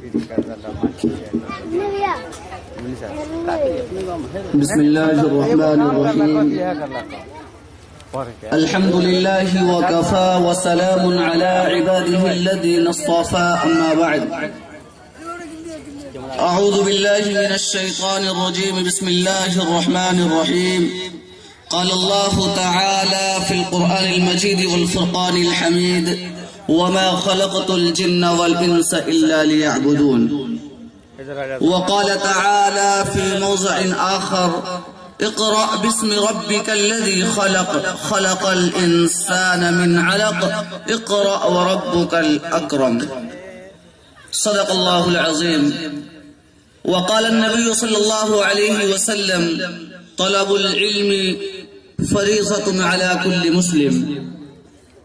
بسم الله الرحمن الرحيم. الحمد لله وكفى وسلام على عباده الذين اصطفى. أما بعد، أعوذ بالله من الشيطان الرجيم. بسم الله الرحمن الرحيم. قال الله تعالى في القرآن المجيد والفرقان الحميد: وما خلقت الجن والإنس إلا ليعبدون. وقال تعالى في موضع آخر: اقرأ باسم ربك الذي خلق الإنسان من علق اقرأ وربك الأكرم. صدق الله العظيم. وقال النبي صلى الله عليه وسلم: طلب العلم فريضة على كل مسلم.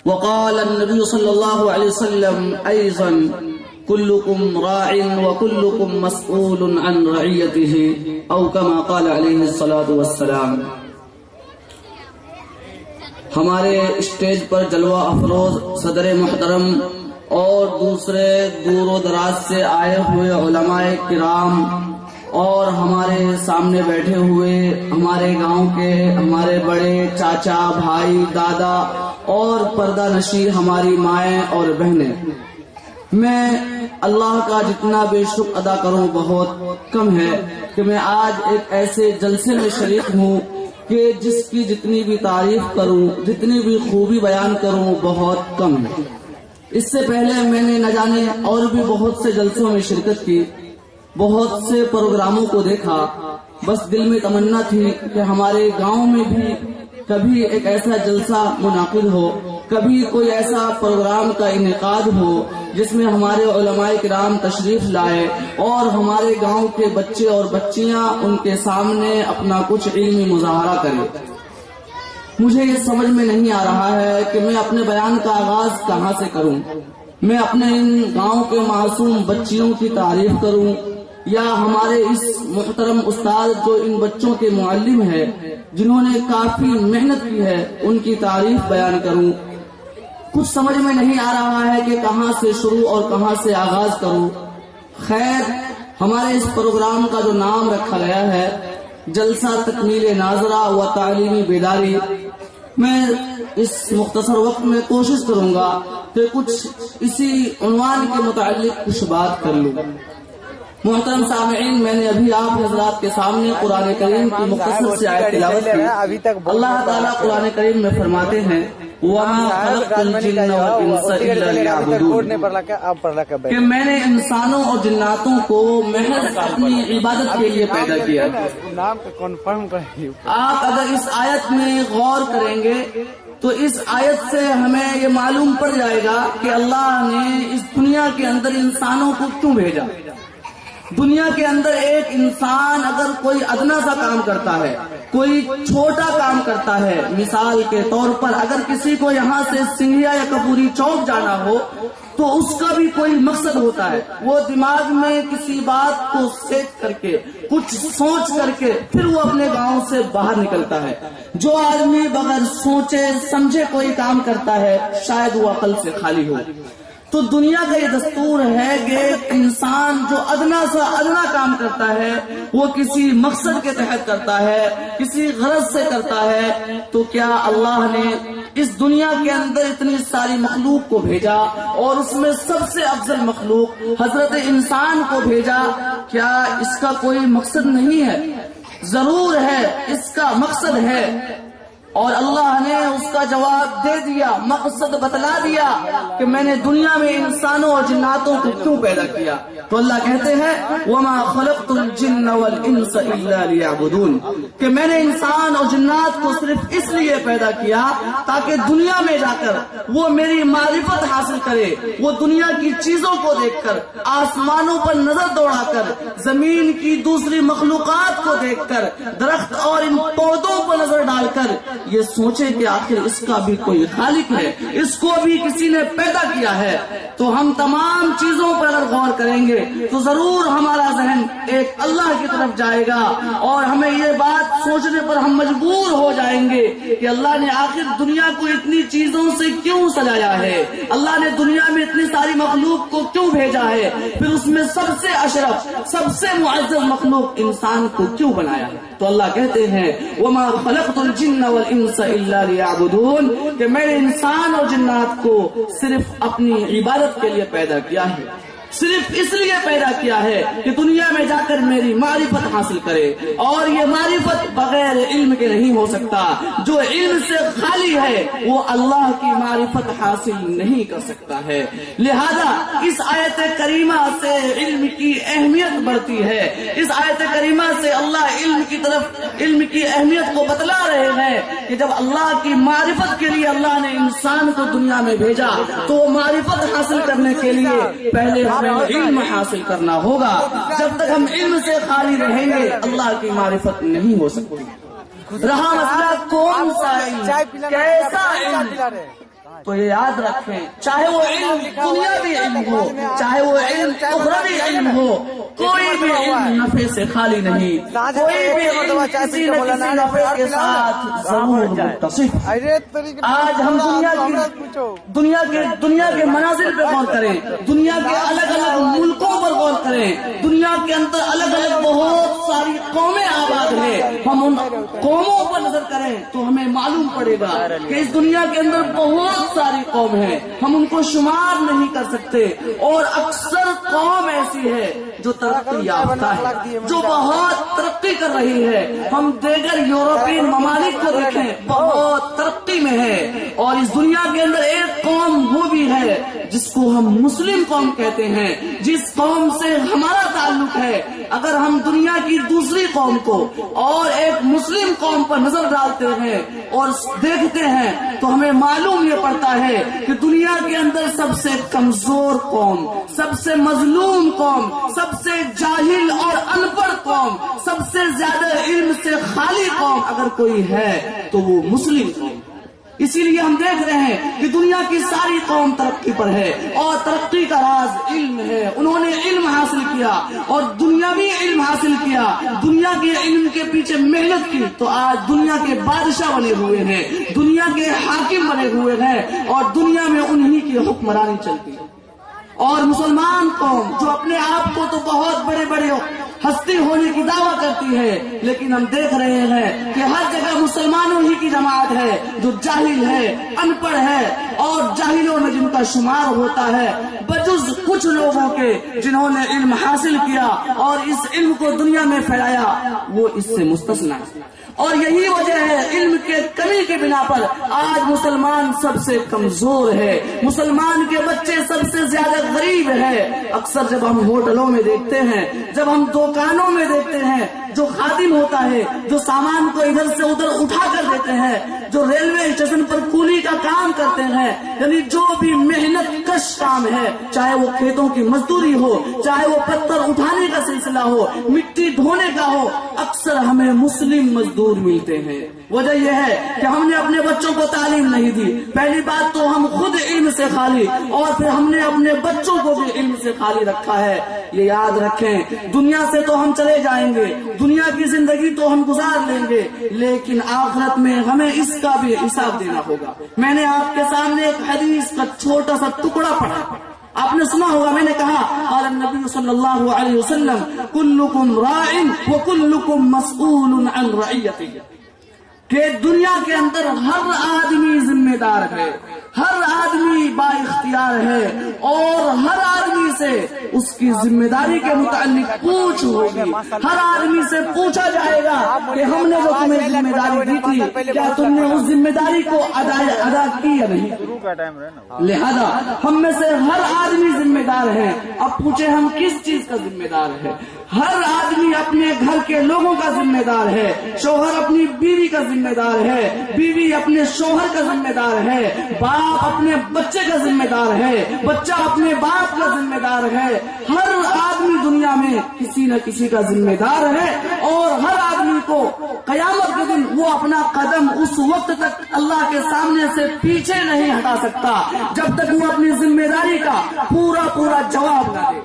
وقال النبي صلى الله عليه وسلم أيضا: كلكم راع وكلكم مسؤول عن رعيته، او كما قال علیہ الصلاۃ والسلام. ہمارے اسٹیج پر جلوہ افروز صدر محترم اور دوسرے دور و دراز سے آئے ہوئے علماء کرام اور ہمارے سامنے بیٹھے ہوئے ہمارے گاؤں کے ہمارے بڑے چاچا، بھائی، دادا اور پردہ نشین ہماری مائیں اور بہنیں، میں اللہ کا جتنا بے شکر ادا کروں بہت کم ہے کہ میں آج ایک ایسے جلسے میں شریک ہوں کہ جس کی جتنی بھی تعریف کروں، جتنی بھی خوبی بیان کروں بہت کم ہے. اس سے پہلے میں نے نہ جانے اور بھی بہت سے جلسوں میں شرکت کی، بہت سے پروگراموں کو دیکھا. بس دل میں تمنا تھی کہ ہمارے گاؤں میں بھی کبھی ایک ایسا جلسہ منعقد ہو، کبھی کوئی ایسا پروگرام کا انعقاد ہو جس میں ہمارے علماء کرام تشریف لائے اور ہمارے گاؤں کے بچے اور بچیاں ان کے سامنے اپنا کچھ علمی مظاہرہ کریں. مجھے یہ سمجھ میں نہیں آ رہا ہے کہ میں اپنے بیان کا آغاز کہاں سے کروں. میں اپنے ان گاؤں کے معصوم بچیوں کی تعریف کروں یا ہمارے اس محترم استاد جو ان بچوں کے معلم ہیں، جنہوں نے کافی محنت کی ہے، ان کی تعریف بیان کروں. کچھ سمجھ میں نہیں آ رہا ہے کہ کہاں سے شروع اور کہاں سے آغاز کروں. خیر، ہمارے اس پروگرام کا جو نام رکھا گیا ہے جلسہ تکمیل ناظرہ و تعلیمی بیداری، میں اس مختصر وقت میں کوشش کروں گا کہ کچھ اسی عنوان کے متعلق کچھ بات کر لوں. محترم سامعین، میں نے ابھی آپ حضرات کے سامنے قرآن کریم کی مختصر سے آیت تلاوت کی. اللہ تعالیٰ قرآن کریم میں فرماتے ہیں: وَمَا خَلَقْتُ الْجِنَّ وَالْإِنسَ إِلَّا لِيَعْبُدُونَ، کہ میں نے انسانوں اور جناتوں کو محض اپنی عبادت کے لیے پیدا کیا. آپ اگر اس آیت میں غور کریں گے تو اس آیت سے ہمیں یہ معلوم پڑ جائے گا کہ اللہ نے اس دنیا کے اندر انسانوں کو کیوں بھیجا. دنیا کے اندر ایک انسان اگر کوئی ادنا سا کام کرتا ہے، کوئی چھوٹا کام کرتا ہے، مثال کے طور پر اگر کسی کو یہاں سے سنگھیا یا کپوری چوک جانا ہو تو اس کا بھی کوئی مقصد ہوتا ہے. وہ دماغ میں کسی بات کو سیٹ کر کے، کچھ سوچ کر کے پھر وہ اپنے گاؤں سے باہر نکلتا ہے. جو آدمی بغیر سوچے سمجھے کوئی کام کرتا ہے شاید وہ عقل سے خالی ہو. تو دنیا کا یہ دستور ہے کہ انسان جو ادنا سا ادنا کام کرتا ہے وہ کسی مقصد کے تحت کرتا ہے، کسی غرض سے کرتا ہے. تو کیا اللہ نے اس دنیا کے اندر اتنی ساری مخلوق کو بھیجا اور اس میں سب سے افضل مخلوق حضرت انسان کو بھیجا، کیا اس کا کوئی مقصد نہیں ہے؟ ضرور ہے، اس کا مقصد ہے. اور اللہ نے اس کا جواب دے دیا، مقصد بتلا دیا کہ میں نے دنیا میں انسانوں اور جناتوں کو کیوں پیدا کیا. تو اللہ کہتے ہیں وَمَا خَلَقْتُ الْجِنَّ وَالْإِنسَ إِلَّا لِيَعْبُدُونَ، کہ میں نے انسان اور جنات کو صرف اس لیے پیدا کیا تاکہ دنیا میں جا کر وہ میری معرفت حاصل کرے، وہ دنیا کی چیزوں کو دیکھ کر، آسمانوں پر نظر دوڑا کر، زمین کی دوسری مخلوقات کو دیکھ کر، درخت اور ان پودوں پر نظر ڈال کر یہ سوچے کہ آخر اس کا بھی کوئی خالق ہے، اس کو بھی کسی نے پیدا کیا ہے، تو ہم تمام چیزوں پر اگر غور کریں گے تو ضرور ہمارا ذہن ایک اللہ کی طرف جائے گا، اور ہمیں یہ بات سوچنے پر ہم مجبور ہو جائیں گے کہ اللہ نے آخر دنیا کو اتنی چیزوں سے کیوں سجایا ہے، اللہ نے دنیا میں اتنی ساری مخلوق کو کیوں بھیجا ہے، پھر اس میں سب سے اشرف سب سے معزز مخلوق انسان کو کیوں بنایا ہے۔ تو اللہ کہتے ہیں وَمَا خَلَقْتُ الْجِنَّ وَالْإِنسَ إِلَّا لِيَعْبُدُونَ، کہ میں نے انسان اور جنات کو صرف اپنی عبادت کے لیے پیدا کیا ہے، صرف اس لیے پیدا کیا ہے کہ دنیا میں جا کر میری معرفت حاصل کرے، اور یہ معرفت بغیر علم کے نہیں ہو سکتا، جو علم سے خالی ہے وہ اللہ کی معرفت حاصل نہیں کر سکتا ہے۔ لہذا اس آیت کریمہ سے علم کی اہمیت بڑھتی ہے، اس آیت کریمہ سے اللہ علم کی اہمیت کو بتلا رہے ہیں کہ جب اللہ کی معرفت کے لیے اللہ نے انسان کو دنیا میں بھیجا تو معرفت حاصل کرنے کے لیے پہلے ہمیں علم حاصل کرنا ہوگا، جب تک ہم علم سے خالی رہیں گے اللہ کی معرفت نہیں ہو سکتی۔ رہا مسئلہ کون سا علم، کیسا علم، تو یہ یاد رکھیں چاہے وہ علم دنیاوی علم ہو چاہے وہ علم اخروی علم ہو، کوئی بھی علم نفع سے خالی نہیں، کوئی بھی علم کسی نہ کسی نفع کے ساتھ ضرور متصف۔ آج ہم دنیا کے مناظر پہ غور کریں، دنیا کے الگ الگ ملکوں پر غور کریں، دنیا کے اندر الگ الگ بہت ساری قومیں آباد ہیں، ہم ان قوموں پر نظر کریں تو ہمیں معلوم پڑے گا کہ اس دنیا کے اندر بہت ساری قوم ہیں، ہم ان کو شمار نہیں کر سکتے، اور اکثر قوم ایسی ہے جو ترقی یافتہ ہے، جو بہت ترقی کر رہی ہے۔ ہم دیگر یورپین ممالک کو دیکھیں، بہت ترقی میں ہے، اور اس دنیا کے اندر ایک قوم وہ بھی ہے جس کو ہم مسلم قوم کہتے ہیں، جس قوم سے ہمارا تعلق ہے۔ اگر ہم دنیا کی دوسری قوم کو اور ایک مسلم قوم پر نظر ڈالتے ہیں اور دیکھتے ہیں تو ہمیں معلوم یہ پڑتا ہے کہ دنیا کے اندر سب سے کمزور قوم، سب سے مظلوم قوم، سب سے جاہل اور ان پڑھ قوم، سب سے زیادہ علم سے خالی قوم اگر کوئی ہے تو وہ مسلم قوم۔ اسی لیے ہم دیکھ رہے ہیں کہ دنیا کی ساری قوم ترقی پر ہے، اور ترقی کا راز علم ہے۔ انہوں نے علم حاصل کیا اور دنیاوی علم حاصل کیا، دنیا کے علم کے پیچھے محنت کی، تو آج دنیا کے بادشاہ بنے ہوئے ہیں، دنیا کے حاکم بنے ہوئے ہیں، اور دنیا میں انہی کی حکمرانی چلتی ہے۔ اور مسلمان قوم جو اپنے آپ کو تو بہت بڑے بڑے ہستی ہونے کی دعویٰ کرتی ہے، لیکن ہم دیکھ رہے ہیں کہ ہر جگہ مسلمانوں ہی کی جماعت ہے جو جاہل ہے، ان پڑھ ہے، اور جاہلوں میں جن کا شمار ہوتا ہے بجز کچھ لوگوں کے جنہوں نے علم حاصل کیا اور اس علم کو دنیا میں پھیلایا، وہ اس سے مستثنا ہے۔ اور یہی وجہ ہے علم کے کمی کے بنا پر آج مسلمان سب سے کمزور ہے، مسلمان کے بچے سب سے زیادہ غریب ہے۔ اکثر جب ہم ہوٹلوں میں دیکھتے ہیں، جب ہم دکانوں میں دیکھتے ہیں، جو خادم ہوتا ہے جو سامان کو ادھر سے ادھر اٹھا کر دیتے ہیں، جو ریلوے اسٹیشن پر کولی کا کام کرتے ہیں، یعنی جو بھی محنت کش کام ہے، چاہے وہ کھیتوں کی مزدوری ہو، چاہے وہ پتھر اٹھانے کا سلسلہ ہو، مٹی دھونے کا ہو، اکثر ہمیں مسلم مزدور ملتے ہیں۔ وجہ یہ ہے کہ ہم نے اپنے بچوں کو تعلیم نہیں دی۔ پہلی بات تو ہم خود علم سے خالی، اور پھر ہم نے اپنے بچوں کو بھی علم سے خالی رکھا ہے۔ یہ یاد رکھیں، دنیا سے تو ہم چلے جائیں گے، دنیا کی زندگی تو ہم گزار لیں گے، لیکن آخرت میں ہمیں اس کا بھی حساب دینا ہوگا۔ میں نے آپ کے سامنے ایک حدیث کا چھوٹا سا ٹکڑا پڑھا، آپ نے سنا ہوگا، میں نے کہا قال النبی صلی اللہ علیہ وسلم کلکم راع وکلکم مسئول عن رعیتہ، کہ دنیا کے اندر ہر آدمی ذمہ دار ہے، ہر آدمی با اختیار ہے، اور ہر آدمی سے اس کی ذمہ داری کے متعلق پوچھ ہوگی۔ ہر آدمی سے پوچھا جائے گا کہ ہم نے جو تمہیں ذمہ داری دی تھی کیا تم نے اس ذمہ داری کو ادا کی یا نہیں۔ لہذا ہم میں سے ہر آدمی ذمہ دار ہے۔ اب پوچھے ہم کس چیز کا ذمہ دار ہے؟ ہر آدمی اپنے گھر کے لوگوں کا ذمہ دار ہے، شوہر اپنی بیوی کا ذمہ دار ہے، بیوی اپنے شوہر کا ذمہ دار ہے، باپ اپنے بچے کا ذمہ دار ہے، بچہ اپنے باپ کا ذمہ دار ہے۔ ہر آدمی دنیا میں کسی نہ کسی کا ذمہ دار ہے، اور ہر آدمی کو قیامت کے دن وہ اپنا قدم اس وقت تک اللہ کے سامنے سے پیچھے نہیں ہٹا سکتا جب تک وہ اپنی ذمہ داری کا پورا جواب نہ دے۔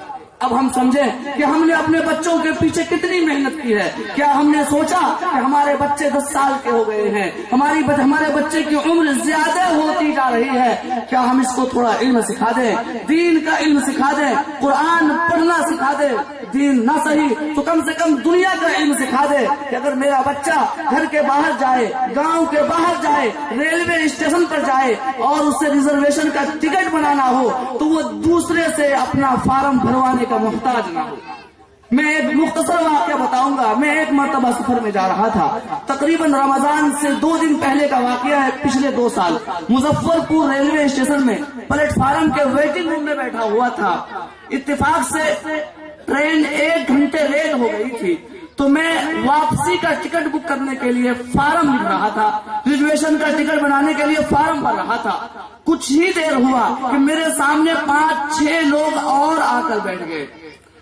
اب ہم سمجھیں کہ ہم نے اپنے بچوں کے پیچھے کتنی محنت کی ہے۔ کیا ہم نے سوچا کہ ہمارے بچے 10 سال کے ہو گئے ہیں، ہمارے بچے کی عمر زیادہ ہوتی جا رہی ہے، کیا ہم اس کو تھوڑا علم سکھا دیں، دین کا علم سکھا دیں، قرآن پڑھنا سکھا دیں، دین نہ صحیح تو کم سے کم دنیا کا علم سکھا دے کہ اگر میرا بچہ گھر کے باہر جائے، گاؤں کے باہر جائے، ریلوے اسٹیشن پر جائے اور اسے ریزرویشن کا ٹکٹ بنانا ہو تو وہ دوسرے سے اپنا فارم بھروانے کا محتاج نہ ہو۔ میں ایک مختصر واقعہ بتاؤں گا۔ میں ایک مرتبہ سفر میں جا رہا تھا، تقریباً رمضان سے 2 دن پہلے کا واقعہ ہے، پچھلے 2 سال۔ مظفر پور ریلوے اسٹیشن میں پلیٹ فارم کے ویٹنگ روم میں بیٹھا ہوا تھا، اتفاق سے ٹرین 1 گھنٹے لیٹ ہو گئی تھی، تو میں واپسی کا ٹکٹ بک کرنے کے لیے فارم لکھ رہا تھا، ریزرویشن کا ٹکٹ بنانے کے لیے فارم بھر رہا تھا۔ کچھ ہی دیر ہوا کہ میرے سامنے 5-6 لوگ اور آ کر بیٹھ گئے۔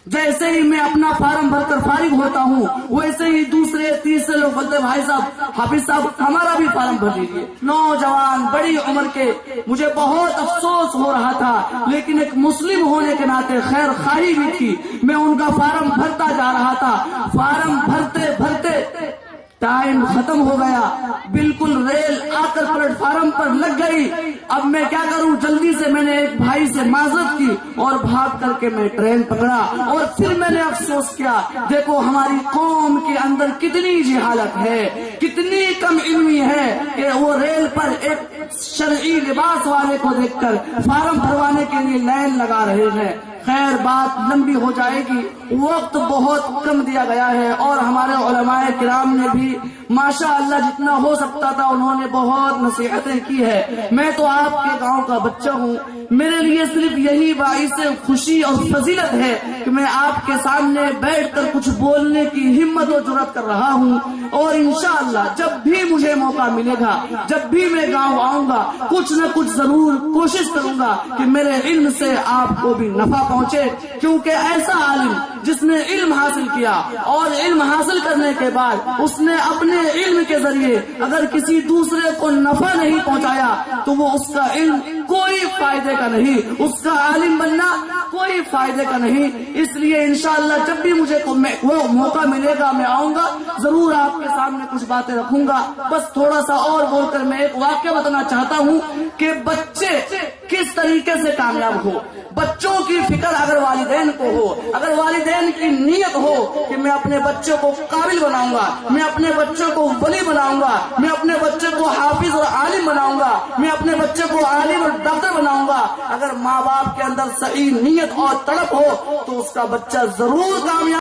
جیسے ہی میں اپنا فارم بھر کر فارغ ہوتا ہوں، ویسے ہی دوسرے تیسرے لوگ بولتے بھائی صاحب، حافظ صاحب ہمارا بھی فارم بھر دیجیے۔ نوجوان بڑی عمر کے، مجھے بہت افسوس ہو رہا تھا، لیکن ایک مسلم ہونے کے ناطے خیر خواہی بھی تھی، میں ان کا فارم بھرتا جا رہا تھا۔ فارم بھرتے بھرتے ٹائم ختم ہو گیا، بالکل ریل آ کر پلیٹ فارم پر لگ گئی۔ اب میں کیا کروں، جلدی سے میں نے ایک بھائی سے معذرت کی اور بھاگ کر کے میں ٹرین پکڑا، اور پھر میں نے افسوس کیا، دیکھو ہماری قوم کے اندر کتنی جہالت ہے، کتنی کم علمی ہے کہ وہ ریل پر ایک شرعی لباس والے کو دیکھ کر فارم بھروانے کے لیے لائن لگا رہے ہیں۔ خیر بات لمبی ہو جائے گی، وقت بہت کم دیا گیا ہے، اور ہمارے علماء کرام نے بھی ماشاء اللہ جتنا ہو سکتا تھا انہوں نے بہت نصیحتیں کی ہے۔ میں تو آپ کے گاؤں کا بچہ ہوں، میرے لیے صرف یہی باعث خوشی اور فضیلت ہے کہ میں آپ کے سامنے بیٹھ کر کچھ بولنے کی ہمت و جرأت کر رہا ہوں، اور انشاءاللہ جب بھی مجھے موقع ملے گا، جب بھی میں گاؤں آؤں گا، کچھ نہ کچھ ضرور کوشش کروں گا کہ میرے علم سے آپ کو بھی نفع پہنچے، کیونکہ ایسا عالم جس نے علم حاصل کیا اور علم حاصل کرنے کے بعد اس نے اپنے علم کے ذریعے اگر کسی دوسرے کو نفع نہیں پہنچایا تو وہ اس کا علم کوئی فائدے کا نہیں، اس کا عالم بننا کوئی فائدے کا نہیں۔ اس لیے انشاءاللہ جب بھی مجھے وہ موقع ملے گا میں آؤں گا، ضرور آپ کے سامنے کچھ باتیں رکھوں گا۔ بس تھوڑا سا اور بول کر میں ایک واقعہ بتانا چاہتا ہوں کہ بچے کس طریقے سے کامیاب ہو۔ بچوں کی فکر اگر والدین کو ہو، اگر والدین کی نیت ہو کہ میں اپنے بچوں کو قابل بناؤں گا، میں اپنے بچوں کو ولی بناؤں گا، میں اپنے بچوں کو حافظ اور عالم بناؤں گا، میں اپنے بچوں کو عالم اور ڈاکٹر بناؤں گا، اگر ماں باپ کے اندر صحیح نیت اور تڑپ ہو تو اس کا بچہ ضرور کامیاب